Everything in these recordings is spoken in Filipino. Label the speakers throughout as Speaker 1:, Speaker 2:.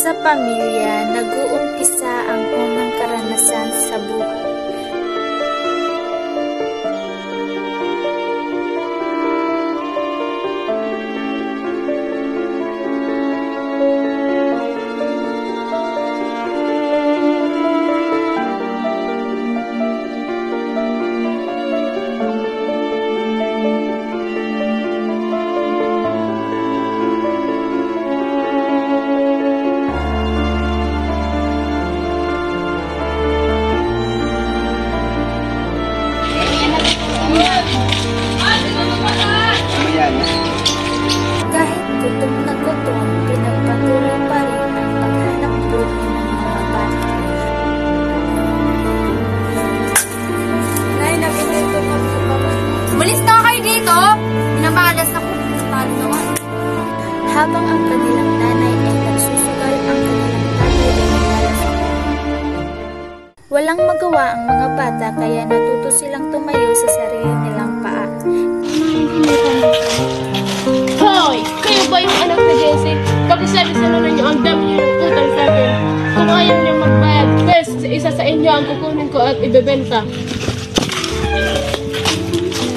Speaker 1: Sa pamilya, nag-uumpisa ang unang karanasan sa buhay. Kahit gutom na gutom, pinagpatuloy pa rin ang paghanap buhay ng mga bata. Nay, nabinito na po ba?
Speaker 2: Malis na kayo dito! Pinamalas ako. Talo naman.
Speaker 1: Habang ang kanilang nanay ay nagsusugal, ang kanilang tatay ay naglalasing. Walang magawa ang mga bata kaya natuto silang tumayo sa sarili nilang paa.
Speaker 3: Hoy! Kayo ba yung anak na Jensen? Pakisabi sa nanay niyo ang dami niyo ng utang sa akin. Kung ayaw niyo magbayad, best isa sa inyo ang kukunin ko at ibebenta.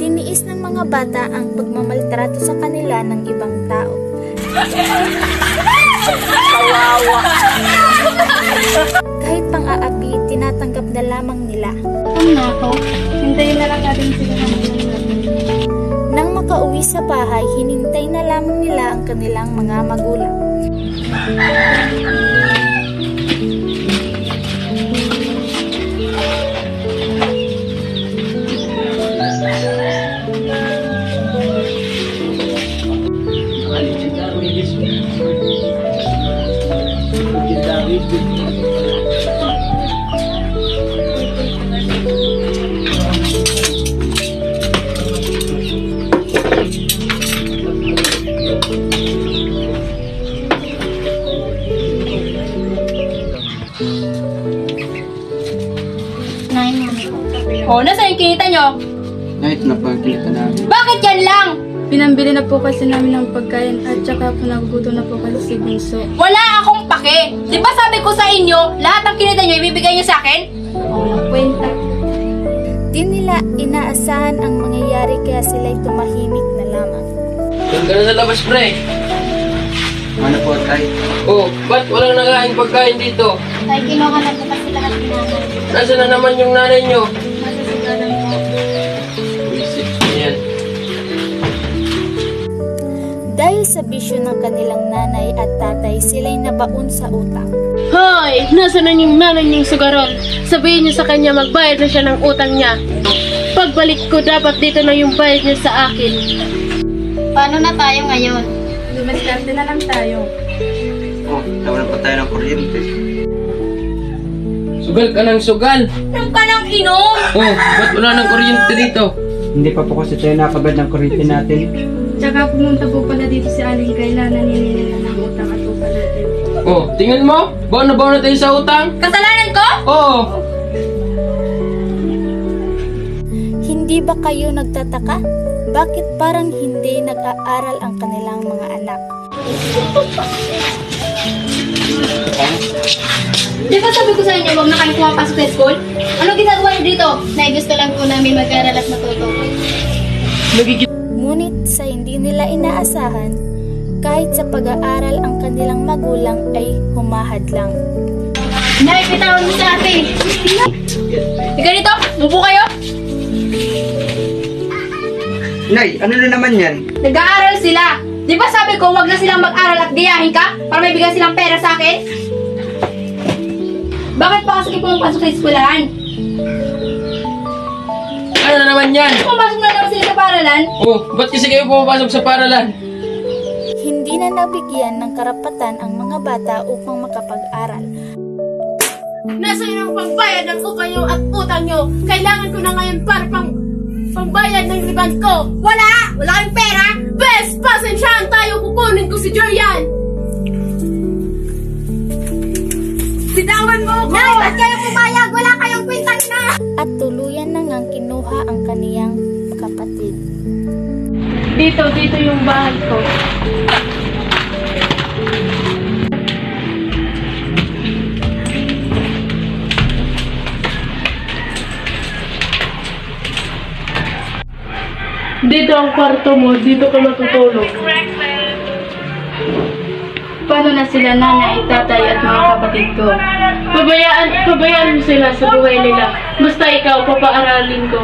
Speaker 1: Tiniis ng mga bata ang pagmamaltrato sa kanila ng ibang tao.
Speaker 2: Kawawa!
Speaker 1: Kahit pang-aapi, tinatanggap na lamang nila.
Speaker 3: Nako, hintayin na lang natin sila ng
Speaker 1: Nang makauwi sa bahay, hinintay na lamang nila ang kanilang mga magulang.
Speaker 2: O, nasa yung kinita nyo?
Speaker 4: Kahit napagkita namin.
Speaker 2: Bakit yan lang?
Speaker 3: Pinambili na po kasi namin ng pagkain at saka po nagugutom na po kasi si Bunso.
Speaker 2: Wala akong pake. Di ba sabi ko sa inyo, lahat ng kinita nyo ibibigay nyo sa akin?
Speaker 3: Walang kwenta.
Speaker 1: Di nila inaasahan ang mangyayari kaya sila'y tumahimik na lamang.
Speaker 5: Doon ka na sa labas, pre.
Speaker 4: Ano po, tay?
Speaker 5: Oh, ba't walang nakain pagkain dito?
Speaker 3: Tay, kinuha na po kasi lahat ni nanay.
Speaker 5: Nasaan na naman yung nanay nyo?
Speaker 3: Masasigaran po.
Speaker 5: Isip yan.
Speaker 1: Dahil sa bisyo ng kanilang nanay at tatay, sila'y nabaon sa utang.
Speaker 3: Hoy! Nasaan na yung nanay niyong sugarol? Sabihin niyo sa kanya magbayad na siya ng utang niya. Pagbalik ko, dapat dito na yung bayad niya sa akin.
Speaker 2: Paano na tayo ngayon?
Speaker 3: Dumaskarte na lang tayo.
Speaker 4: Oh, nawalan pa tayo ng kuryente.
Speaker 5: Sugal ka ng sugal.
Speaker 2: Nang ka nang inom!
Speaker 5: Oh, ba't wala ng kuryente dito?
Speaker 4: Hindi pa po kasi tayo nakabad ng kuryente natin.
Speaker 3: Tsaka pumunta po pala dito si Aling Kayla na ninila ng utang at upa natin.
Speaker 5: Oh, tingnan mo. Baon na tayo sa utang.
Speaker 2: Kasalanan ko?
Speaker 5: Oo.
Speaker 1: Hindi ba kayo nagtataka? Bakit parang hindi nag-aaral ang kanilang mga anak?
Speaker 2: Di ba sabi ko sa inyo, huwag na kayo pumapasok sa school? Anong ginagawa niyo dito?
Speaker 3: Nay, gusto lang po namin mag-aral at matuto.
Speaker 1: Ngunit sa hindi nila inaasahan, kahit sa pag-aaral ang kanilang magulang ay humahadlang.
Speaker 2: Nay, bitawan mo sa atin! Ika dito, mupo kayo!
Speaker 4: Nay, ano na naman yan?
Speaker 2: Nag-aaral sila! Di ba sabi ko, huwag na silang mag-aral at gayahin ka para may bigyan silang pera sa akin? Bakit pa kasi pumapasok sa eskwelahan?
Speaker 5: Ano na naman yan?
Speaker 2: Pumasok na naman sila sa paralan?
Speaker 5: Oh, ba't kasi kayo pumapasok sa paralan?
Speaker 1: Hindi na nabigyan ng karapatan ang mga bata upang makapag-aral.
Speaker 3: Nasaan ang pangbayad ng upa nyo at utang nyo? Kailangan ko na ngayon para pangbayad ng riband ko.
Speaker 2: Wala! Wala kayong pera!
Speaker 3: Best, pasensyahan tayo, kukunin ko si Julian. Bitawan mo ako!
Speaker 2: Nay, ba't kayo pumayag? Wala kayong kwenta na!
Speaker 1: At tuluyan na ngang kinuha ang kaniyang kapatid.
Speaker 3: Dito yung bahay ko. Dito ang kwarto mo, dito ka matutulog.
Speaker 2: Paano na sila nanay, tatay at mga kapatid ko?
Speaker 3: Pabayaan mo sila sa buhay nila. Basta ikaw, papaaralin ko.